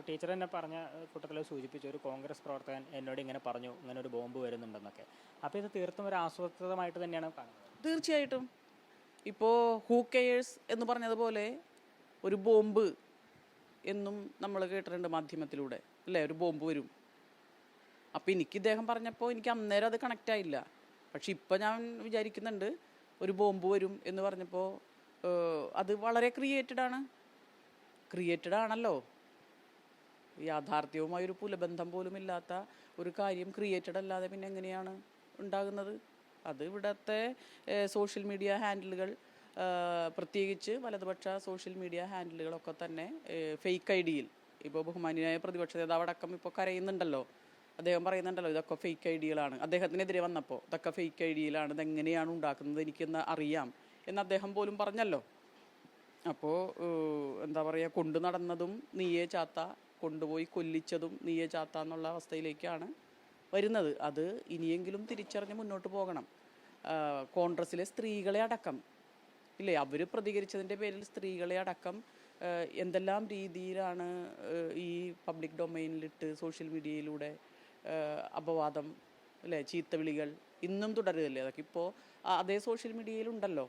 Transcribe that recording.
Teacher തന്നെ പറഞ്ഞ കൂട്ടത്തിൽ സൂചിപ്പിച്ചു, ഒരു കോൺഗ്രസ് പ്രവർത്തകൻ എന്നോട് ഇങ്ങനെ പറഞ്ഞു, ഇങ്ങനെ ഒരു ബോംബ് വരുന്നുണ്ടെന്നൊക്കെ. അപ്പോൾ ഇത് തീർത്തും ഒരു ആസൂത്രിതമായിട്ട് തന്നെയാണ് കാണുന്നത്. തീർച്ചയായിട്ടും. ഇപ്പോൾ ഹൂ കെയേഴ്സ് എന്ന് പറഞ്ഞതുപോലെ ഒരു ബോംബ് എന്നും നമ്മൾ കേട്ടിട്ടുണ്ട് മാധ്യമത്തിലൂടെ, അല്ലേ? ഒരു ബോംബ് വരും. അപ്പോൾ എനിക്ക് ഇദ്ദേഹം പറഞ്ഞപ്പോൾ എനിക്ക് അന്നേരം അത് കണക്റ്റ് ആയില്ല. പക്ഷെ ഇപ്പം ഞാൻ വിചാരിക്കുന്നുണ്ട്, ഒരു ബോംബ് വരും എന്ന് പറഞ്ഞപ്പോൾ അത് വളരെ ക്രിയേറ്റഡ് ആണല്ലോ. യാഥാർത്ഥ്യവുമായി ഒരു പുലബന്ധം പോലും ഇല്ലാത്ത ഒരു കാര്യം ക്രിയേറ്റഡ് അല്ലാതെ പിന്നെ എങ്ങനെയാണ് ഉണ്ടാകുന്നത്? അത് ഇവിടുത്തെ സോഷ്യൽ മീഡിയ ഹാൻഡിലുകൾ, പ്രത്യേകിച്ച് വലതുപക്ഷ സോഷ്യൽ മീഡിയ ഹാൻഡിലുകളൊക്കെ തന്നെ ഫേക്ക് ഐ ഡിയിൽ, ഇപ്പോൾ ബഹുമാന്യനായ പ്രതിപക്ഷ നേതാവ് അടക്കം ഇപ്പോൾ കരയുന്നുണ്ടല്ലോ. അദ്ദേഹം പറയുന്നുണ്ടല്ലോ, ഇതൊക്കെ ഫേക്ക് ഐ ഡികളാണ്. അദ്ദേഹത്തിനെതിരെ വന്നപ്പോൾ ഇതൊക്കെ ഫേക്ക് ഐ ഡിയിലാണ്, ഇതെങ്ങനെയാണ് ഉണ്ടാക്കുന്നത് എനിക്കെന്ന് അറിയാം എന്ന് അദ്ദേഹം പോലും പറഞ്ഞല്ലോ. അപ്പോൾ എന്താ പറയുക, കൊണ്ടു നടന്നതും നീയേ ചാത്ത, കൊണ്ടുപോയി കൊല്ലിച്ചതും നീയേ ചാത്ത എന്നുള്ള അവസ്ഥയിലേക്കാണ് വരുന്നത്. അത് ഇനിയെങ്കിലും തിരിച്ചറിഞ്ഞ് മുന്നോട്ട് പോകണം. കോൺഗ്രസ്സിലെ സ്ത്രീകളെ അടക്കം, ഇല്ലേ, അവർ പ്രതികരിച്ചതിൻ്റെ പേരിൽ സ്ത്രീകളെ അടക്കം എന്തെല്ലാം രീതിയിലാണ് ഈ പബ്ലിക് ഡൊമൈനിലിട്ട് സോഷ്യൽ മീഡിയയിലൂടെ അപവാദം, അല്ലേ, ചീത്തവിളികൾ ഇന്നും തുടരുകയല്ലേ. അതൊക്കെ ഇപ്പോൾ അതേ സോഷ്യൽ മീഡിയയിലുണ്ടല്ലോ.